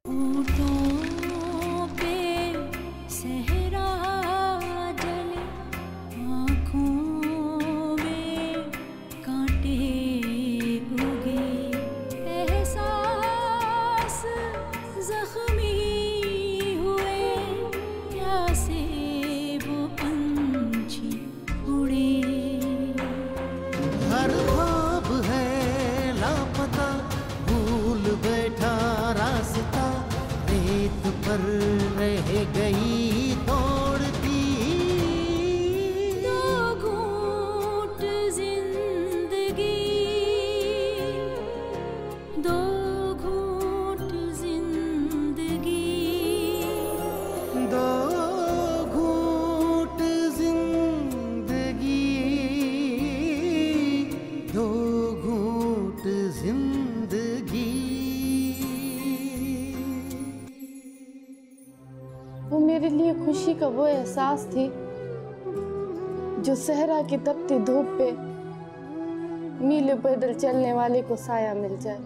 होठों पे सहरा जले, आँखों में कांटे उगे, एहसास जख्मी हुए, प्यासे वो पंछी उड़े। हर ख्वाब है लापता, भूल बैठा रास्ता, रेत पर रह गई दौड़ती। दो घूंट जिंदगी, दो घूंट जिंदगी, दो घूंट जिंदगी, दो घूंट जिंदगी। वो मेरे लिए खुशी का वो एहसास थी जो सहरा की तपती धूप पे मीलों पैदल चलने वाले को साया मिल जाए।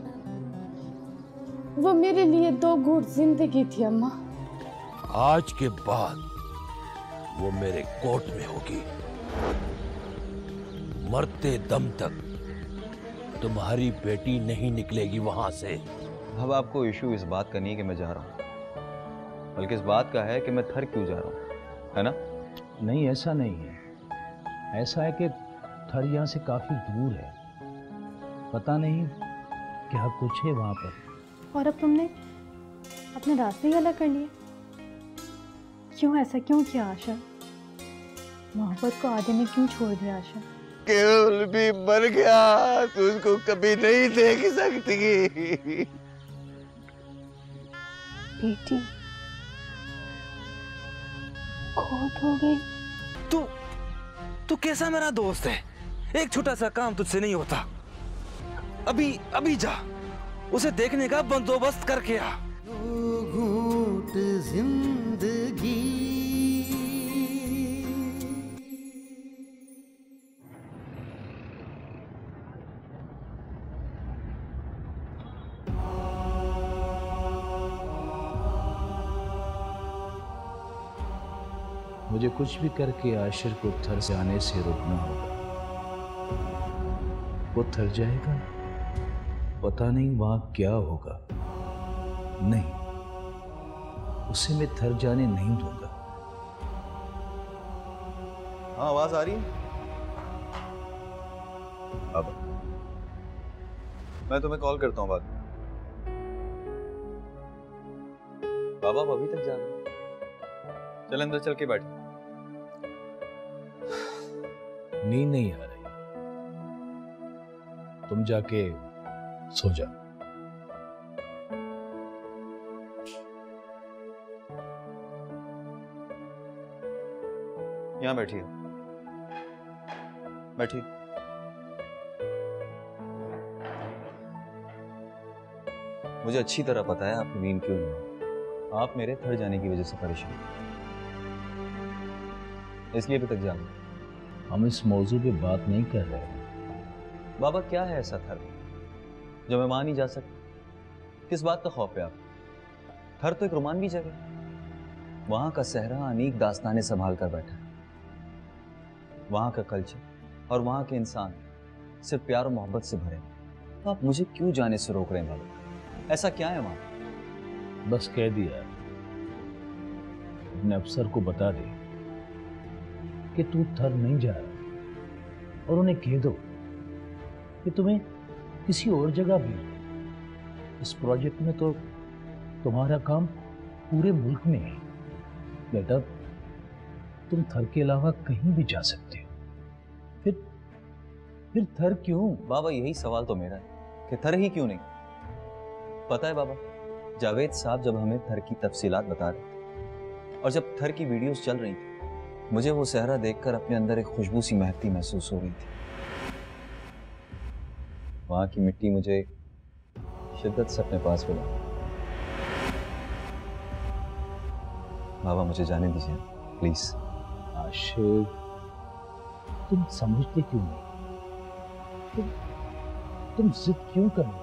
वो मेरे लिए दो घूंट जिंदगी थी अम्मा। आज के बाद वो मेरे कोर्ट में होगी। मरते दम तक तुम्हारी बेटी नहीं निकलेगी वहां से। अब आपको इशू इस बात का नहीं है कि मैं जा रहा हूँ, बल्कि इस बात का है कि मैं थर क्यों जा रहा हूँ, है ना? नहीं, ऐसा नहीं है। ऐसा है कि थर यहाँ से काफी दूर है, पता नहीं क्या कुछ है वहां पर। और अब तुमने अपने रास्ते ही अलग कर लिए। क्यों ऐसा क्यों किया आशा? मोहब्बत को आधे में क्यों छोड़ दिया आशा? केवल भी मर गया तो उसको कभी नहीं देख सकती। बेटी खोट हो गई। तू कैसा मेरा दोस्त है? एक छोटा सा काम तुझसे नहीं होता। अभी जा, उसे देखने का बंदोबस्त करके आ। दो घूंट जिंदगी। मुझे कुछ भी करके आशिर को थर से आने से रोकना होगा। वो थर जाएगा, पता नहीं वहां क्या होगा। नहीं, उसे मैं थर जाने नहीं दूंगा। हाँ, आवाज आ रही है? अब मैं तुम्हें कॉल करता हूँ बाद में। बाबा आप अभी तक जा रहे हैं? चल अंदर चल के बैठ। नींद नहीं आ रही, तुम जाके सो जा। यहां बैठिए, बैठिए। मुझे अच्छी तरह पता है आपकी नींद क्यों नहीं। आप मेरे थर जाने की वजह से परेशान, इसलिए अभी तक जागे। हम इस मौजू पे बात नहीं कर रहे हैं। बाबा क्या है ऐसा थर जो मैं मान नहीं जा सकता? किस बात का खौफ है आप? थर तो एक रोमानवी जगह, वहां का सहरा अनेक दास्तानें संभाल कर बैठा है। वहां का कल्चर और वहां के इंसान सिर्फ प्यार और मोहब्बत से भरे। तो आप मुझे क्यों जाने से रोक रहे हैं बाबा? ऐसा क्या है वहां? बस कह दिया, अपने अफसर को बता दे कि तू थर नहीं जा रहा, और उन्हें कह दो कि तुम्हें किसी और जगह भी। इस प्रोजेक्ट में तो तुम्हारा काम पूरे मुल्क में है बेटा, तुम थर के अलावा कहीं भी जा सकते हो। फिर थर क्यों? बाबा यही सवाल तो मेरा है कि थर ही क्यों नहीं? पता है बाबा, जावेद साहब जब हमें थर की तफसीलात बता रहे थे और जब थर की वीडियोस चल रही थी, मुझे वो सहरा देखकर अपने अंदर एक खुशबू सी महकती महसूस हो रही थी। वहां की मिट्टी मुझे शिद्दत से अपने पास बुला। बाबा मुझे जाने दीजिए प्लीज। आशिर, तुम समझते क्यों नहीं? तुम जिद क्यों कर रहे हो?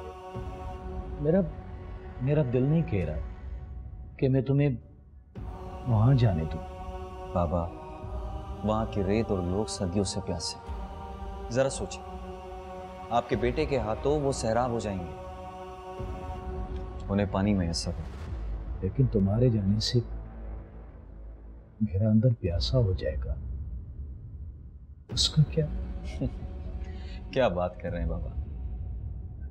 मेरा दिल नहीं कह रहा कि मैं तुम्हें वहां जाने दूं। बाबा, वहां की रेत और लोग सदियों से प्यासे। जरा सोचिए, आपके बेटे के हाथों वो सैराब हो जाएंगे, उन्हें पानी मैसर हो। लेकिन तुम्हारे जाने से मेरा अंदर प्यासा हो जाएगा, उसका क्या? क्या बात कर रहे हैं बाबा?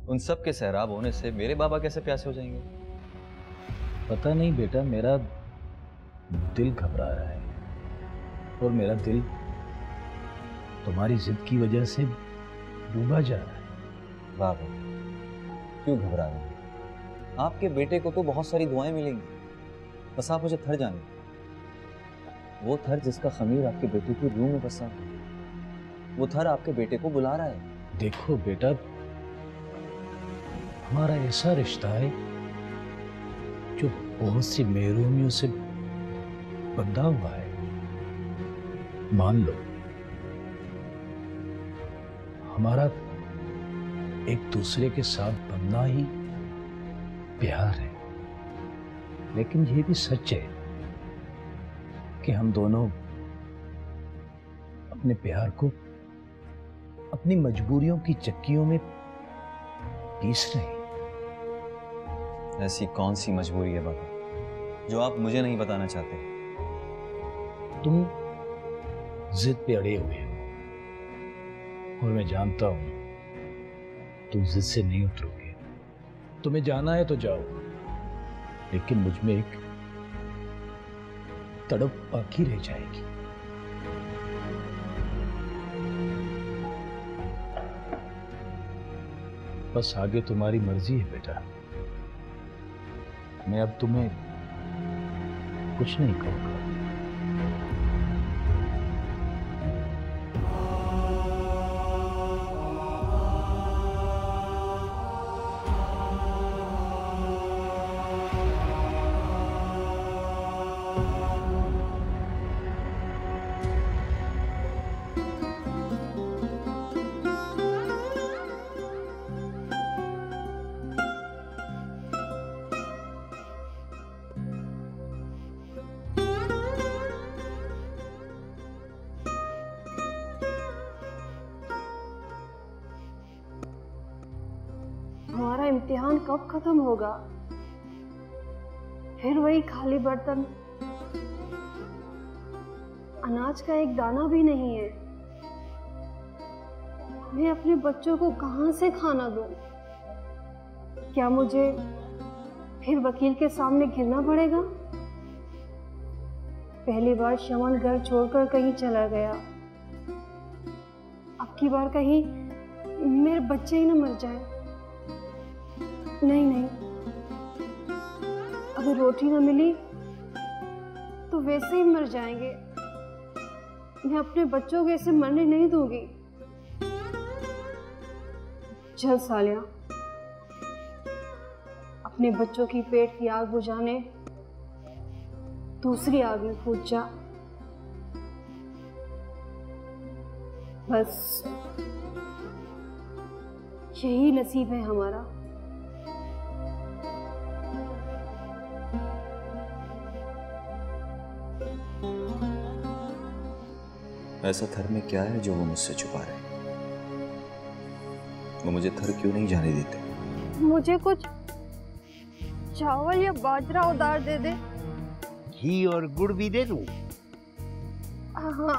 उन सब के सैराब होने से मेरे बाबा कैसे प्यासे हो जाएंगे? पता नहीं बेटा, मेरा दिल घबरा रहा है और मेरा दिल तुम्हारी जिद की वजह से डूबा जा रहा है। बाबा, क्यों घबरा रहे हैं? आपके बेटे को तो बहुत सारी दुआएं मिलेंगी, बस आप मुझे थर जाने। वो थर जिसका खमीर आपके बेटे की रूह में बसा है, वो थर आपके बेटे को बुला रहा है। देखो बेटा, हमारा ऐसा रिश्ता है जो बहुत सी महरूमियों से बंधा हुआ है। मान लो हमारा एक दूसरे के साथ बनना ही प्यार है, लेकिन ये भी सच है कि हम दोनों अपने प्यार को अपनी मजबूरियों की चक्कियों में पीस रहे हैं। ऐसी कौन सी मजबूरी है बाबा जो आप मुझे नहीं बताना चाहते? तुम जिद पे अड़े हुए हो और मैं जानता हूं तुम जिद से नहीं उतरोगे। तुम्हें जाना है तो जाओ, लेकिन मुझ में एक तड़प बाकी रह जाएगी। बस आगे तुम्हारी मर्जी है बेटा, मैं अब तुम्हें कुछ नहीं कहूंगा। हमारा इम्तिहान कब खत्म होगा? फिर वही खाली बर्तन, अनाज का एक दाना भी नहीं है। मैं अपने बच्चों को कहां से खाना दूं? क्या मुझे फिर वकील के सामने गिरना पड़ेगा? पहली बार शमन घर छोड़कर कहीं चला गया, अब की बार कहीं मेरे बच्चे ही न मर जाए। नहीं नहीं, अगर रोटी न मिली तो वैसे ही मर जाएंगे। मैं अपने बच्चों को ऐसे मरने नहीं दूंगी। चल सालिया, अपने बच्चों की पेट की आग बुझाने दूसरी आग में कूद जा। बस यही नसीब है हमारा। ऐसा थर में क्या है जो वो मुझसे छुपा रहे हैं? वो मुझे थर क्यों नहीं जाने देते? मुझे कुछ चावल या बाजरा उधार दे दे। घी और गुड़ भी दे दूं? हाँ,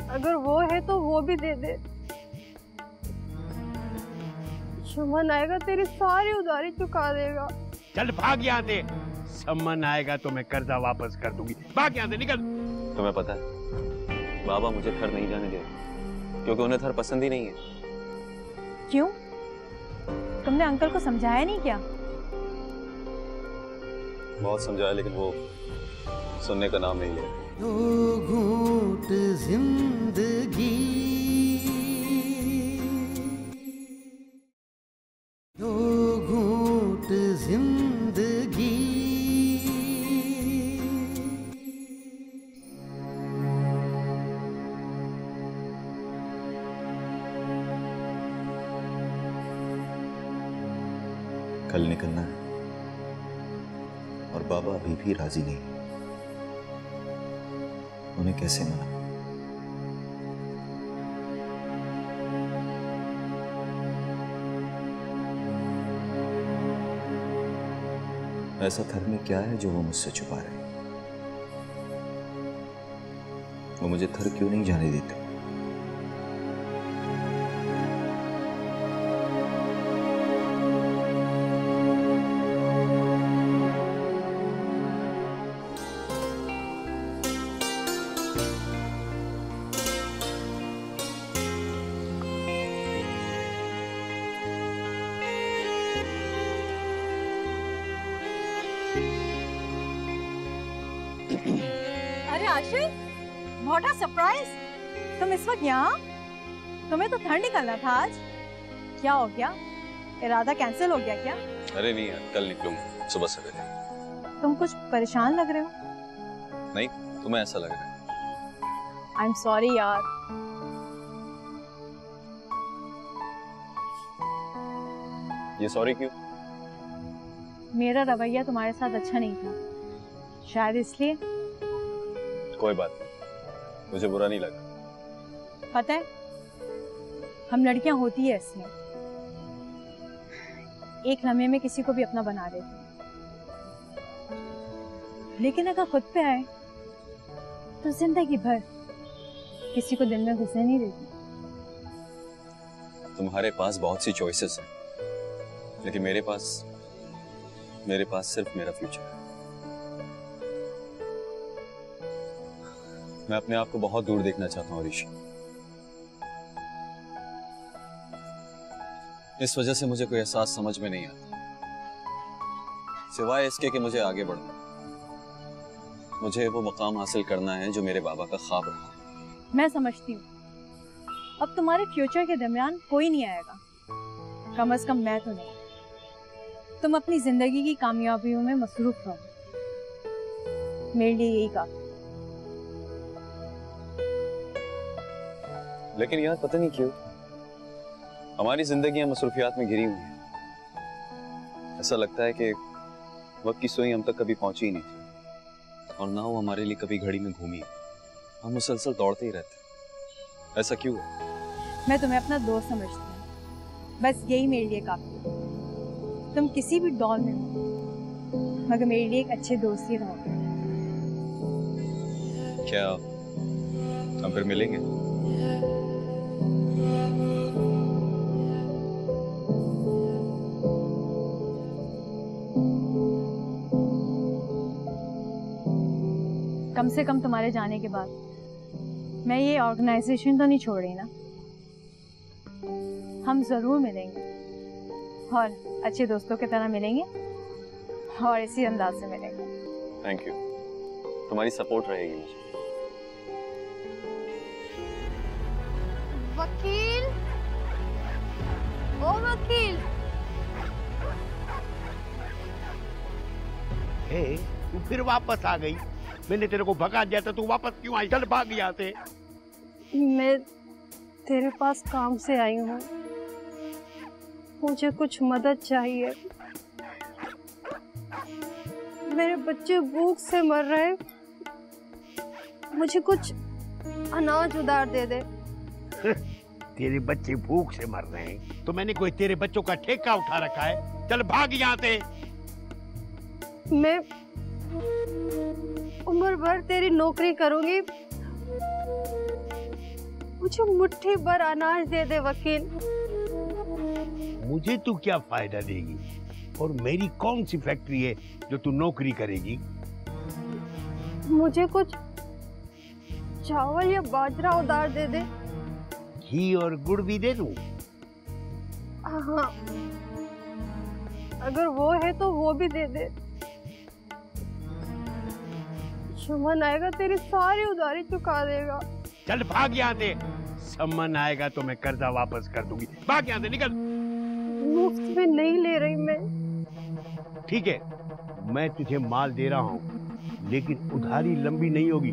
अगर वो है तो वो भी दे दे। शमन आएगा तेरी सारी उधारी चुका देगा। चल भाग यहाँ से, सम्मन आएगा तो मैं कर्जा वापस कर दूंगी। भाग यहाँ से, निकल। तुम्हें पता है बाबा मुझे थर नहीं जाने दे, क्योंकि उन्हें थर पसंद ही नहीं है। क्यों? तुमने अंकल को समझाया नहीं क्या? बहुत समझाया, लेकिन वो सुनने का नाम नहीं ले। दो घूंट जिंदगी, दो घूंट जिंदगी, कल निकलना है, बाबा अभी भी राजी नहीं। उन्हें कैसे मना? ऐसा थर में क्या है जो वो मुझसे छुपा रहे हैं? वो मुझे थर क्यों नहीं जाने देते? अरे आशिक, व्हाट अ सरप्राइज! तुम इस वक्त यहाँ? तुम्हें तो घर निकलना था आज। क्या हो गया? इरादा कैंसिल हो गया क्या? अरे नहीं यार, कल निकलूंगा सुबह सवेरे। तुम कुछ परेशान लग रहे हो। नहीं, तुम्हें ऐसा लग रहा है। आई एम सॉरी यार। ये सॉरी क्यों? मेरा रवैया तुम्हारे साथ अच्छा नहीं था, शायद इसलिए। कोई बात नहीं, मुझे बुरा नहीं लगा। पता है, हम लड़कियां होती है ऐसी, एक लम्हे में किसी को भी अपना बना देती हैं, लेकिन अगर खुद पे आए तो जिंदगी भर किसी को दिल में घुसने नहीं देती। तुम्हारे पास बहुत सी चॉइसेस हैं, लेकिन मेरे पास सिर्फ मेरा फ्यूचर है। मैं अपने आप को बहुत दूर देखना चाहता हूँ ऋषि। इस वजह से मुझे कोई एहसास समझ में नहीं आता, सिवाय इसके कि मुझे आगे बढ़ना, मुझे वो मकाम हासिल करना है जो मेरे बाबा का ख्वाब रहा। मैं समझती हूँ, अब तुम्हारे फ्यूचर के दरमियान कोई नहीं आएगा, कम से कम मैं तो नहीं। तुम अपनी जिंदगी की कामयाबियों में मसरूफ रहो, मेरे लिए यही काफी। लेकिन यार पता नहीं क्यों हमारी जिंदगियां मसरूफियात में घिरी हुई हैं। ऐसा लगता है कि वक्त की सुई हम तक कभी पहुंची ही नहीं थी, और ना वो हमारे लिए कभी घड़ी में घूमी। हम मुसलसल दौड़ते ही रहते। ऐसा क्यों है? मैं तुम्हें अपना दोस्त समझती हूँ, बस यही मेरे लिए काफी है। तुम किसी भी दौर में हो, मगर मेरे लिए एक अच्छे दोस्त ही रहोगे। क्या हम फिर मिलेंगे? कम से कम तुम्हारे जाने के बाद मैं ये ऑर्गेनाइजेशन तो नहीं छोड़ रही ना। हम जरूर मिलेंगे, और अच्छे दोस्तों की तरह मिलेंगे, और इसी अंदाज से मिलेंगे। थैंक यू, तुम्हारी सपोर्ट रहेगी मुझे। वकील, ओ वकील। तू फिर वापस आ गई। मैंने तेरे को भगा दिया था, तू वापस क्यों आई? चल भाग यहाँ से। मैं तेरे पास काम से आई हूँ, मुझे कुछ मदद चाहिए। मेरे बच्चे भूख से मर रहे हैं, मुझे कुछ अनाज उधार दे दे। तेरे बच्चे भूख से मर रहे हैं तो मैंने कोई तेरे बच्चों का ठेका उठा रखा है? चल भाग यहाँ से। मैं उम्र भर तेरी नौकरी करूंगी, मुझे मुट्ठी भर अनाज दे दे वकील। मुझे तू क्या फायदा देगी? और मेरी कौन सी फैक्ट्री है जो तू नौकरी करेगी? मुझे कुछ चावल या बाजरा उधार दे दे। घी और गुड़ भी दे दूं? हाँ, अगर वो है तो वो भी दे दे। शमन आएगा तेरी सारी उधारी चुका देगा। चल भाग यहाँ से। सम्मान आएगा तो मैं कर्जा वापस कर दूंगी। भाग यहाँ से, निकल। मुफ्त में नहीं ले रही मैं। ठीक है, मैं तुझे माल दे रहा हूँ, लेकिन उधारी लंबी नहीं होगी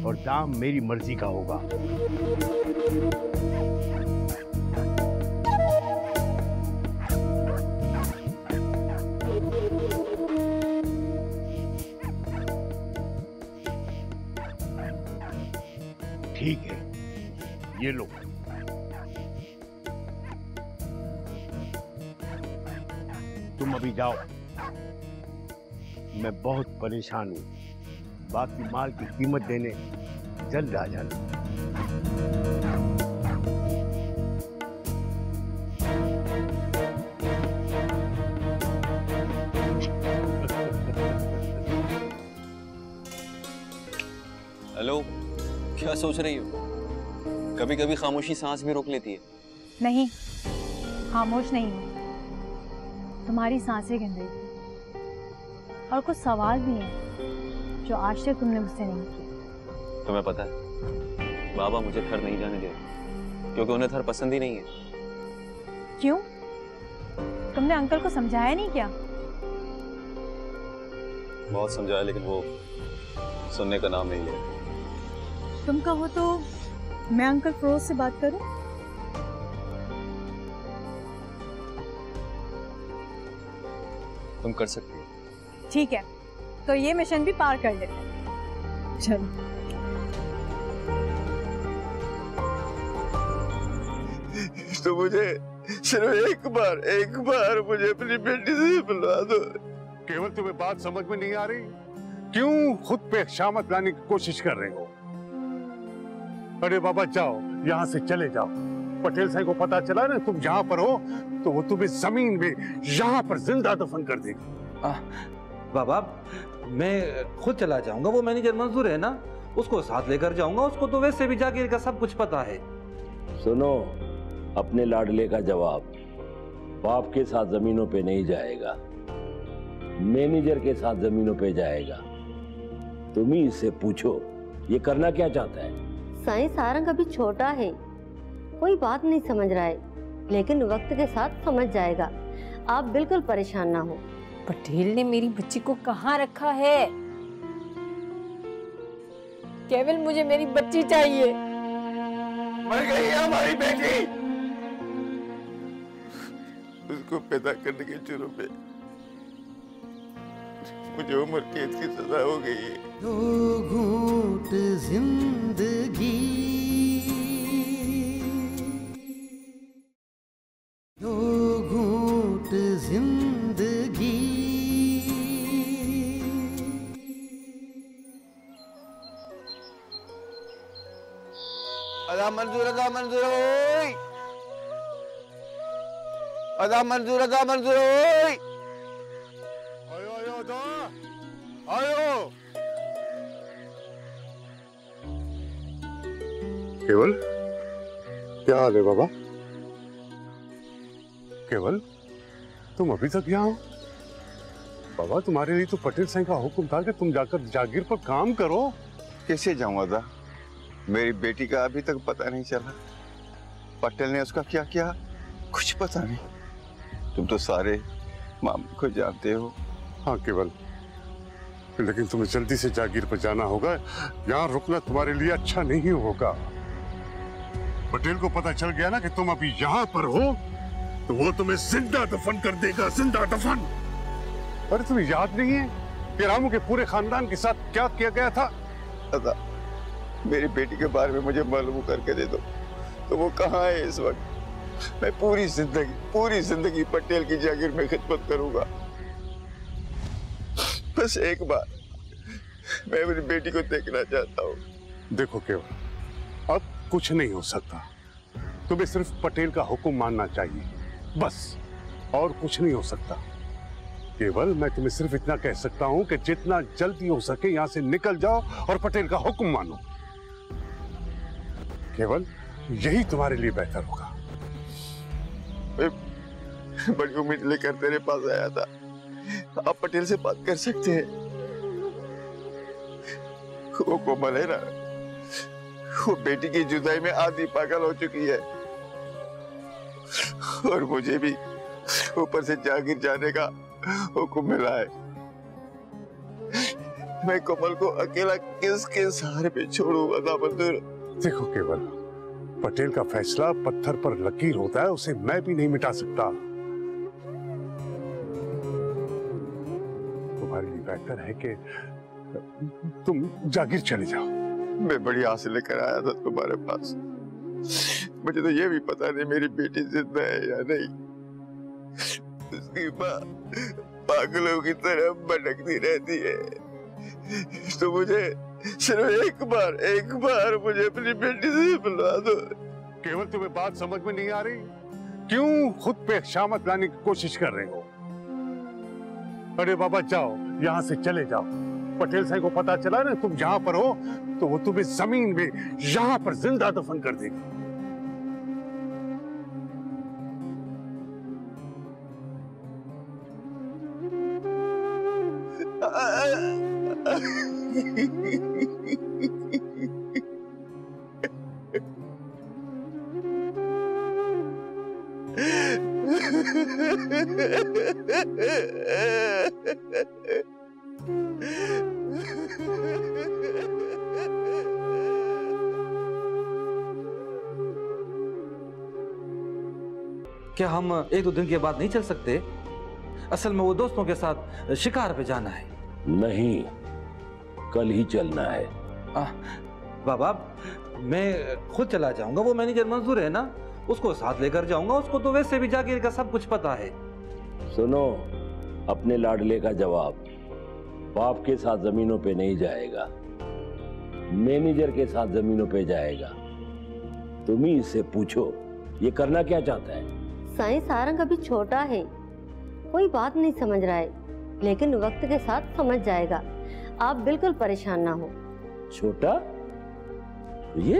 और दाम मेरी मर्जी का होगा। ये लो। तुम अभी जाओ, मैं बहुत परेशान हूं। बाकी माल की कीमत देने जल्द आ जाना। हेलो, क्या सोच रही हो? कभी कभी खामोशी सांस भी रोक लेती है। नहीं, खामोश नहीं हूँ। तुम्हारी सांसें गिन रही थी और कुछ सवाल भी हैं जो आज तक तुमने मुझसे नहीं किए। तुम्हें पता है बाबा मुझे थर नहीं जाने दे क्योंकि उन्हें थर पसंद ही नहीं है। क्यों? तुमने अंकल को समझाया नहीं क्या? बहुत समझाया लेकिन वो सुनने का नाम नहीं ले। तुम कहो तो मैं अंकल फिरोज से बात करूं? तुम कर सकती हो। ठीक है, तो ये मिशन भी पार कर लेते हैं। चलो। तो मुझे सिर्फ एक बार मुझे अपनी बेटी से मिलवा दो। केवल तुम्हें बात समझ में नहीं आ रही? क्यों खुद पे शामत लाने की कोशिश कर रहे हो? अरे बाबा जाओ, यहाँ से चले जाओ। पटेल साहब को पता चला ना तुम यहाँ पर हो तो वो तुम्हें जमीन में यहाँ पर जिंदा दफन कर देगी। बाबा मैं खुद चला जाऊंगा, वो मैनेजर मंजूर है ना, उसको साथ लेकर जाऊंगा। उसको तो वैसे भी जागीर का सब कुछ पता है। सुनो, अपने लाडले का जवाब, बाप के साथ जमीनों पे नहीं जाएगा, मैनेजर के साथ जमीनों पे जाएगा। तुम ही इससे पूछो ये करना क्या चाहता है। साईं सारंग अभी छोटा है, कोई बात नहीं समझ रहा है, लेकिन वक्त के साथ समझ जाएगा। आप बिल्कुल परेशान ना हो। पटेल ने मेरी बच्ची को कहाँ रखा है? केवल मुझे मेरी बच्ची चाहिए। मर गई है हमारी बेटी। उसको पैदा करने के जुर्म पे मुझे उम्र कैद की सजा हो गई है। दो घूंट जिंदगी, दो घूंट जिंदगी। अदा मंजूर ओए, अदा मंजूर ओए। आयो। केवल, क्या हाल है बाबा? केवल, तुम अभी तक यहाँ हो? बाबा तुम्हारे लिए तो पटेल साहब का हुक्म था कि तुम जाकर जागीर पर काम करो। कैसे जाऊं अदा? मेरी बेटी का अभी तक पता नहीं चला। पटेल ने उसका क्या किया कुछ पता नहीं। तुम तो सारे मामले को जानते हो। हाँ केवल, लेकिन तुम्हें जल्दी से जागीर पर जाना होगा। यहाँ रुकना तुम्हारे लिए अच्छा नहीं होगा। पटेल को पता चल गया ना कि तुम अभी यहाँ पर हो तो वो तुम्हें जिंदा दफन कर देगा, जिंदा दफन। अरे तुम्हें याद नहीं है कि रामू के पूरे खानदान के साथ क्या किया गया था? दादा, मेरी बेटी के बारे में मुझे मालूम करके दे दो। तो वो कहाँ है इस वक्त? मैं पूरी जिंदगी पटेल की जागीर में खिदमत करूंगा। बस एक बार मैं अपनी बेटी को देखना चाहता हूँ। देखो केवल, अब कुछ नहीं हो सकता। तुम्हें सिर्फ पटेल का हुक्म मानना चाहिए, बस, और कुछ नहीं हो सकता। केवल मैं तुम्हें सिर्फ इतना कह सकता हूं कि जितना जल्दी हो सके यहां से निकल जाओ और पटेल का हुक्म मानो। केवल यही तुम्हारे लिए बेहतर होगा। मैं बड़ी उम्मीद लेकर तेरे पास आया था। आप पटेल से बात कर सकते हैं। वो कोमल है ना, वो बेटी की जुदाई में आधी पागल हो चुकी है और मुझे भी ऊपर से जागीर जाने का हुक्म मिला है। मैं कोमल को अकेला किसके सहारे पे छोड़ूं अदा मंजूर? देखो केवल, पटेल का फैसला पत्थर पर लकीर होता है, उसे मैं भी नहीं मिटा सकता। तुम्हारे लिए बेहतर है कि तुम जागीर चले जाओ। मैं बड़ी आस लेकर आया था तुम्हारे पास, मुझे तो ये भी पता नहीं मेरी बेटी जिंदा है या नहीं। उसकी माँ पागलों की तरह भटकती रहती है। तो मुझे सिर्फ एक बार मुझे अपनी बेटी से मिलवा दो। केवल तुम्हें बात समझ में नहीं आ रही? क्यों खुद पे शामत लाने की कोशिश कर रहे हो? अरे बाबा जाओ, यहाँ से चले जाओ। पटेल साहब को पता चला ना तुम यहाँ पर हो तो वो तुम्हें जमीन में यहाँ पर जिंदा दफन कर देगी। क्या हम एक दो दिन के बाद नहीं चल सकते? असल में वो दोस्तों के साथ शिकार पे जाना है। नहीं, कल ही चलना है। बाबा मैं खुद चला जाऊंगा, वो मैनेजर मंजूर है ना, उसको साथ लेकर जाऊंगा। उसको तो वैसे भी जागीर का सब कुछ पता है। सुनो, अपने लाडले का जवाब, बाप के साथ जमीनों पे नहीं जाएगा, मैनेजर के साथ जमीनों पे जाएगा। तुम ही इससे पूछो ये करना क्या चाहता है। साईं सारंग अभी छोटा है, कोई बात नहीं समझ रहा है, लेकिन वक्त के साथ समझ जाएगा। आप बिल्कुल परेशान ना हो। छोटा? ये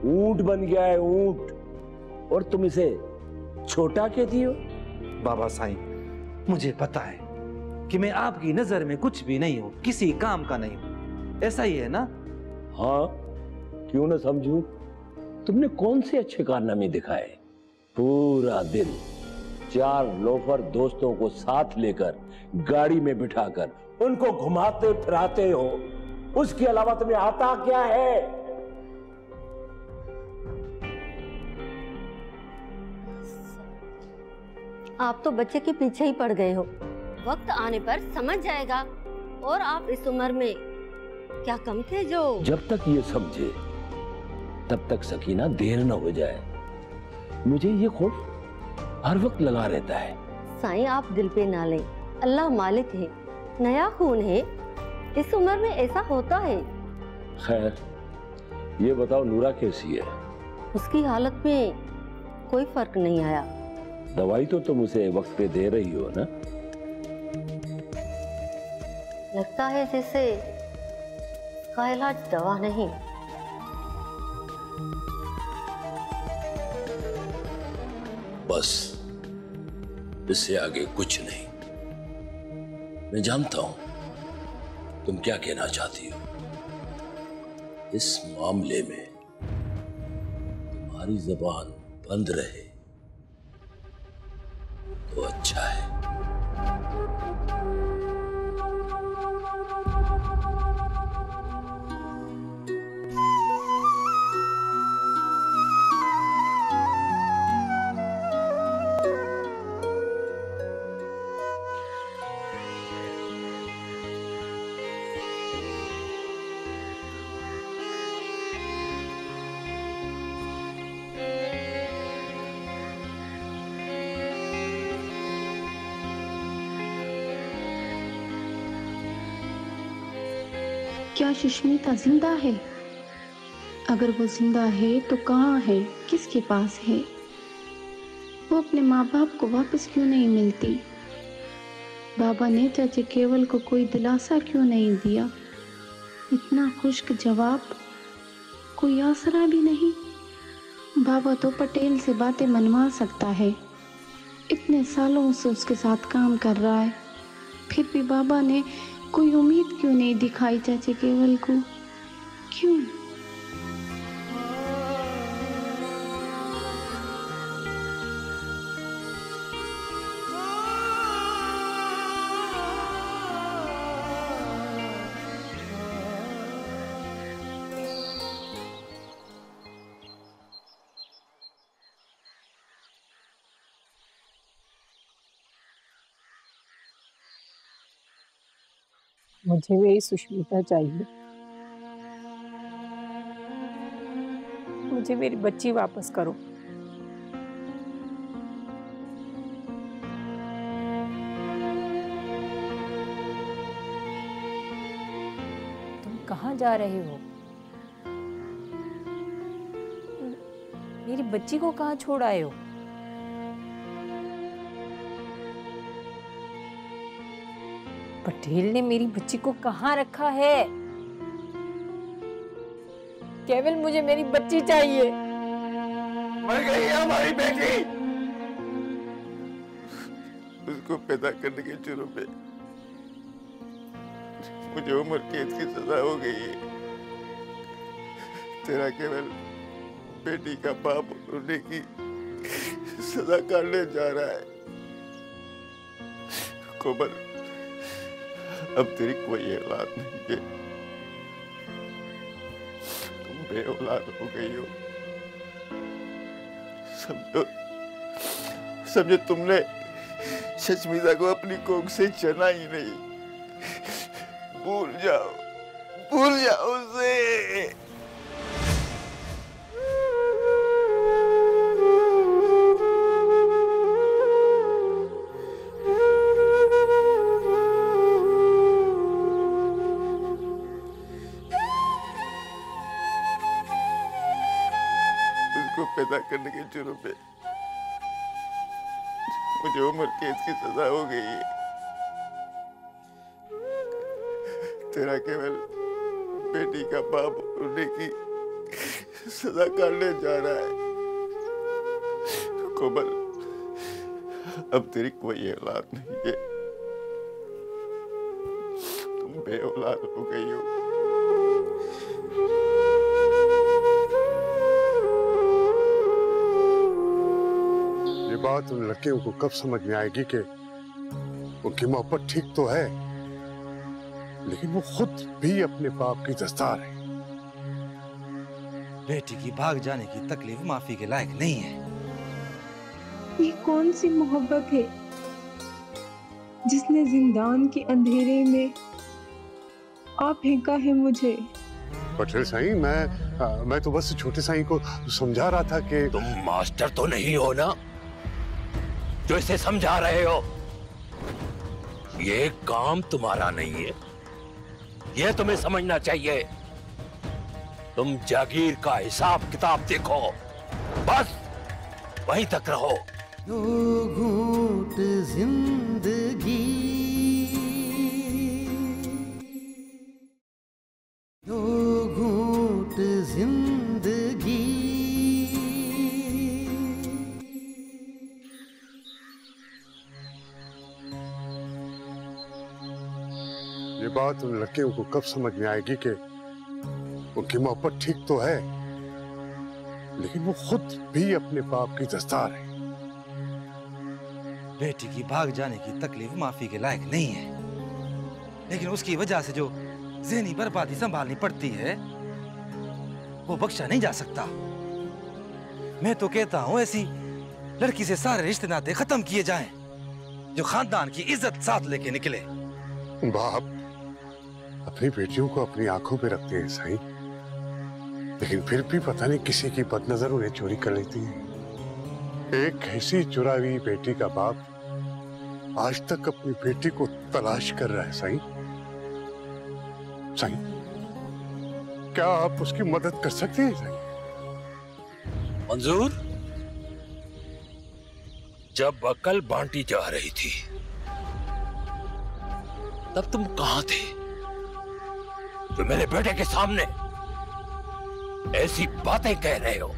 ऊंट बन गया है, ऊंट, और तुम इसे छोटा कहती हो? बाबा साईं, मुझे पता है कि मैं आपकी नजर में कुछ भी नहीं हूं, किसी काम का नहीं हूं। ऐसा ही है ना? हाँ, क्यों ना समझूं। तुमने कौन से अच्छे कारनामे दिखाए? पूरा दिन 4 लोफर दोस्तों को साथ लेकर गाड़ी में बिठाकर उनको घुमाते फिराते हो, उसके अलावा तुम्हें आता क्या है? आप तो बच्चे के पीछे ही पड़ गए हो। वक्त आने पर समझ जाएगा। और आप इस उम्र में क्या कम थे जो? जब तक ये समझे तब तक सकीना देर न हो जाए। मुझे ये खौफ हर वक्त लगा रहता है। साईं आप दिल पे ना लें, अल्लाह मालिक है, नया खून है, इस उम्र में ऐसा होता है। खैर, ये बताओ नूरा कैसी है? उसकी हालत में कोई फर्क नहीं आया। दवाई तो तुम उसे वक्त पे दे रही हो ना? लगता है जैसे इसका इलाज दवा नहीं। बस इससे आगे कुछ नहीं। मैं जानता हूं तुम क्या कहना चाहती हो। इस मामले में तुम्हारी जबान बंद रहे तो अच्छा है। क्या सुष्मिता जिंदा है? अगर वो जिंदा है तो कहाँ है, किसके पास है? वो अपने माँ बाप को वापस क्यों नहीं मिलती? बाबा ने चाचा केवल को कोई दिलासा क्यों नहीं दिया? इतना खुश्क जवाब, कोई आसरा भी नहीं। बाबा तो पटेल से बातें मनवा सकता है, इतने सालों से उसके साथ काम कर रहा है, फिर भी बाबा ने कोई उम्मीद क्यों नहीं दिखाई चाचा केवल को? क्यों? मुझे मेरी सुष्मिता चाहिए। मुझे मुझे मेरी बच्ची वापस करो। तुम कहाँ जा रहे हो? मेरी बच्ची को कहाँ छोड़ आए हो? पटेल ने मेरी बच्ची को कहाँ रखा है? केवल मुझे मेरी बच्ची चाहिए। मर गई है हमारी बेटी। उसको पैदा करने के जुर्म में मुझे उम्र कैद की सजा हो गई है। तेरा केवल बेटी का बाप होने की सजा काटने जा रहा है। कोमल, अब तेरी कोई औलाद नहीं है। तुम बेऔलाद हो गई हो। समझो तुमने शशमीजा को अपनी कोख से चना ही नहीं। भूल जाओ उसे। पैदा करने के जुर्म में मुझे उम्र कैद की सजा हो गई है। तेरा केवल बेटी का बाप होने की सजा काटने जा रहा है। कोमल, अब तेरी कोई औलाद नहीं है। तुम बेऔलाद हो गई हो। बात उन लड़कियों को कब समझ में आएगी कि उनकी मोहब्बत ठीक तो है, लेकिन वो खुद भी अपने पाप की दस्तार है। बेटी की भाग जाने की तकलीफ माफी के लायक नहीं है। ये कौन सी मोहब्बत है जिसने जिंदान के अंधेरे में आ फेंका है मुझे? पटेल साईं, मैं तो बस छोटे साईं को समझा रहा था कि तुम मास्टर तो नहीं हो ना जो इसे समझा रहे हो। ये काम तुम्हारा नहीं है, ये तुम्हें समझना चाहिए। तुम जागीर का हिसाब किताब देखो, बस वहीं तक रहो। दो घूंट जिंदगी, दो घूंट जिंदगी। ये बात उन लड़कियों को कब समझ में आएगी कि उनकी मोहब्बत ठीक तो है, लेकिन वो खुद भी अपने पाप की दस्तार है। बेटी की भाग जाने की तकलीफ माफी के लायक नहीं है, लेकिन उसकी वजह से जो ज़हनी बर्बादी संभालनी पड़ती है वो बख्शा नहीं जा सकता। मैं तो कहता हूं ऐसी लड़की से सारे रिश्ते नाते खत्म किए जाएं जो खानदान की इज्जत साथ लेके निकले। बाप अपनी बेटियों को अपनी आंखों पे रखते हैं साईं, लेकिन फिर भी पता नहीं किसी की बदनजर उन्हें चोरी कर लेती है। एक ऐसी चुरावी बेटी का बाप आज तक अपनी बेटी को तलाश कर रहा है साईं। साईं, क्या आप उसकी मदद कर सकते हैं साईं? मंजूर, जब अकल बांटी जा रही थी तब तुम कहां थे जो मेरे बेटे के सामने ऐसी बातें कह रहे हो?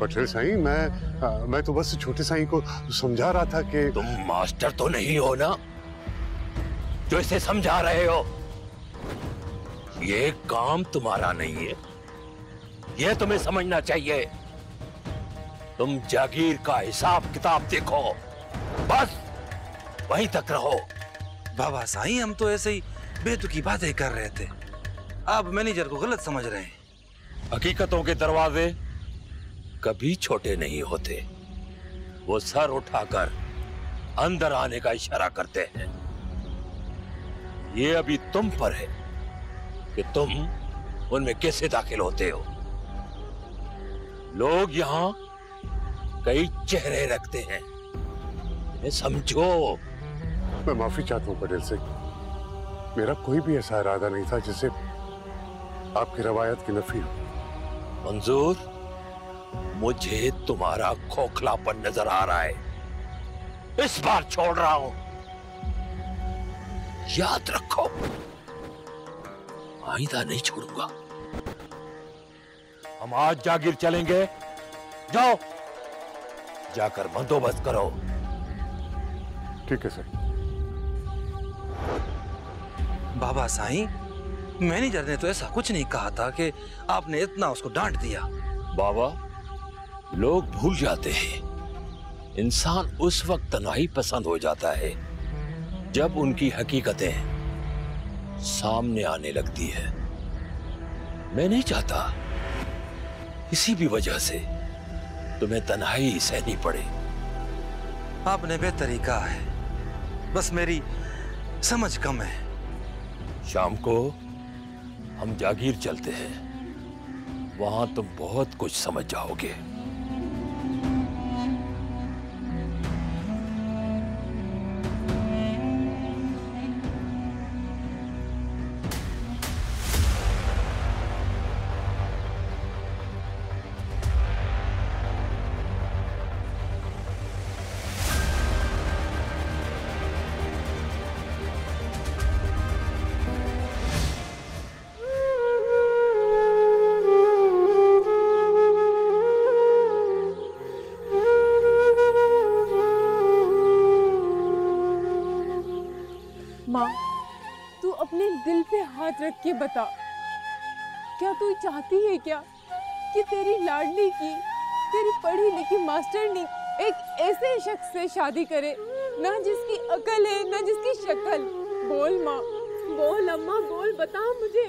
पटेल साईं, मैं तो बस छोटे साईं को समझा रहा था कि तुम मास्टर तो नहीं हो ना जो इसे समझा रहे हो। ये काम तुम्हारा नहीं है, ये तुम्हें समझना चाहिए। तुम जागीर का हिसाब किताब देखो, बस वहीं तक रहो। बाबा साईं, हम तो ऐसे ही बेतुकी बातें कर रहे थे, आप मैनेजर को गलत समझ रहे हैं। हकीकतों के दरवाजे कभी छोटे नहीं होते, वो सर उठाकर अंदर आने का इशारा करते हैं। ये अभी तुम पर है कि तुम उनमें कैसे दाखिल होते हो। लोग यहाँ कई चेहरे रखते हैं, इन्हें समझो। मैं माफी चाहता हूँ पटेल से। मेरा कोई भी ऐसा इरादा नहीं था जिससे आपकी रवायत की नफी हो। मंजूर, मुझे तुम्हारा खोखलापन नजर आ रहा है। इस बार छोड़ रहा हूं, याद रखो, आइंदा नहीं छोड़ूंगा। हम आज जागीर चलेंगे। जाओ, जाकर बंदोबस्त करो। ठीक है सर। बाबा साईं, मैनेजर ने तो ऐसा कुछ नहीं कहा था कि आपने इतना उसको डांट दिया। बाबा, लोग भूल जाते हैं, इंसान उस वक्त तन्हाई पसंद हो जाता है जब उनकी हकीकतें सामने आने लगती है। मैं नहीं चाहता किसी भी वजह से तुम्हें तन्हाई सहनी पड़े। आपने बेहतरी कहा है, बस मेरी समझ कम है। शाम को हम जागीर चलते हैं, वहां तुम बहुत कुछ समझ जाओगे। माँ, तू अपने दिल पे हाथ रख के बता, क्या तू चाहती है क्या कि तेरी लाडली की, तेरी पढ़ी लिखी मास्टरनी एक ऐसे शख्स से शादी करे ना जिसकी अकल है ना जिसकी शक्ल? बोल माँ, बोल अम्मा, बोल, बता मुझे।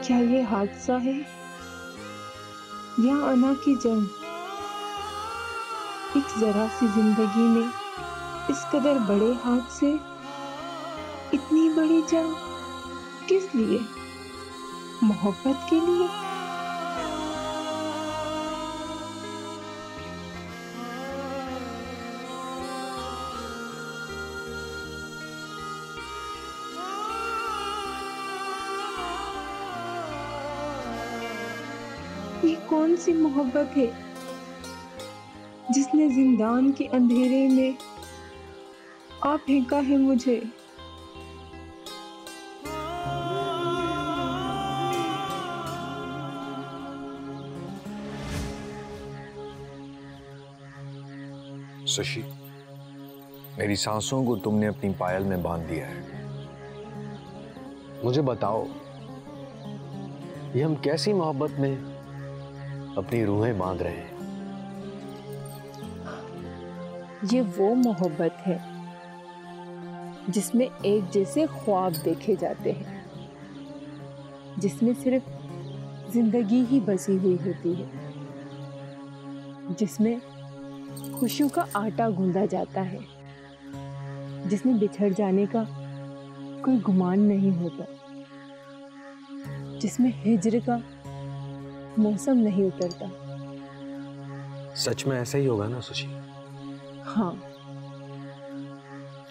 क्या ये हादसा है या अना की जंग? एक जरा सी जिंदगी में इस कदर बड़े हादसे, इतनी बड़ी जंग किस लिए? मोहब्बत के लिए? ये कौन सी मोहब्बत है जिसने जिंदान के अंधेरे में आ फेंका है मुझे? शशि, मेरी सांसों को तुमने अपनी पायल में बांध दिया है। मुझे बताओ, ये हम कैसी मोहब्बत में अपनी रूहें बांध रहे हैं? ये वो मोहब्बत है जिसमें एक जैसे ख्वाब देखे जाते हैं, जिसमें सिर्फ जिंदगी ही बसी हुई होती है, जिसमें खुशियों का आटा गूंदा जाता है, जिसमें बिछड़ जाने का कोई गुमान नहीं होता, जिसमें हिज्र का मौसम नहीं उतरता। सच में ऐसा ही होगा ना सुशी? हाँ,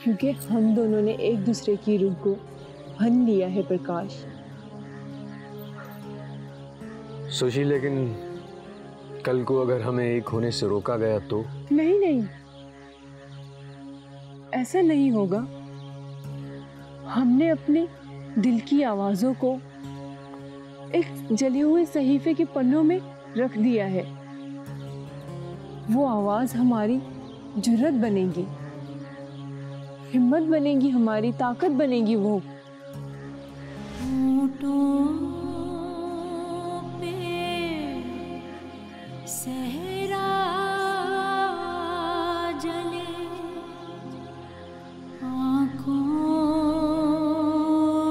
क्योंकि हम दोनों ने एक दूसरे की रूह को हन लिया है प्रकाश। सुशी, लेकिन कल को अगर हमें एक होने से रोका गया तो? नहीं नहीं, ऐसा नहीं होगा। हमने अपने दिल की आवाजों को एक जले हुए सहीफे के पन्नों में रख दिया है। वो आवाज हमारी जुर्रत बनेगी, हिम्मत बनेगी, हमारी ताकत बनेगी। वो सहरा जले, आँखों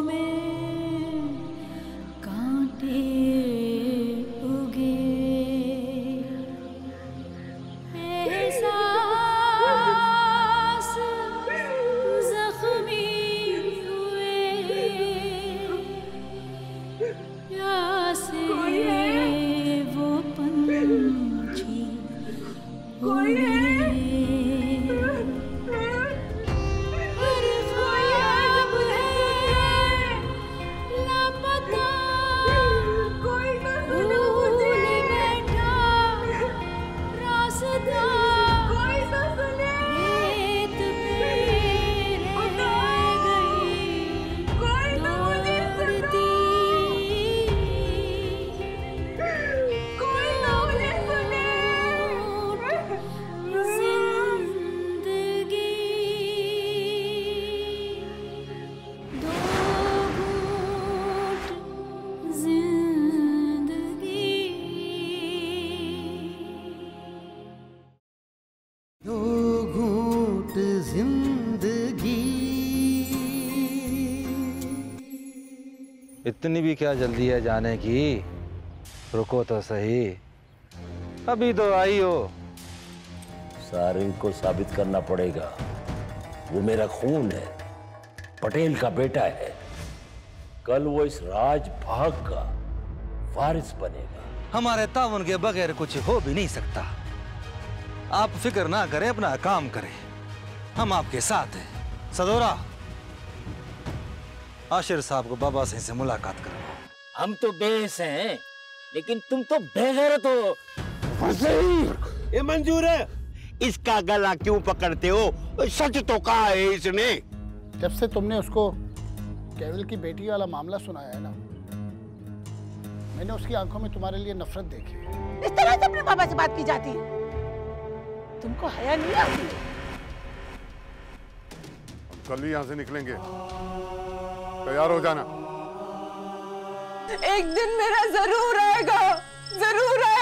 में कांटे उगे, एहसास जख्मी हुए, प्यासे वो पंछी उड़े। हर ख्वाब है लापता, भूल बैठा रास्ता, रेत पे रह गई दौड़ती। दो घूंट जिंदगी। इतनी भी क्या जल्दी है जाने की? रुको तो सही, अभी तो आई हो। सारिन को साबित करना पड़ेगा, वो मेरा खून है, पटेल का बेटा है। कल वो इस राज भाग का वारिस बनेगा। हमारे ताउन के बगैर कुछ हो भी नहीं सकता। आप फिक्र ना करें, अपना काम करें, हम आपके साथ हैं। सदोरा, आशिर साहब को बाबा सिंह से मुलाकात करो। हम तो बेस हैं, लेकिन तुम तो बेगैरत हो। ये मंजूर है, इसका गला क्यों पकड़ते हो? सच तो कहा है इसने। जब से तुमने उसको केवल की बेटी वाला मामला सुनाया है ना, मैंने उसकी आंखों में तुम्हारे लिए नफरत देखी है। इस तरह से अपने बाबा से बात की जाती है? तुमको हया नहीं आती? कल ही यहाँ से निकलेंगे, तैयार हो जाना। एक दिन मेरा जरूर आएगा, जरूर आएगा।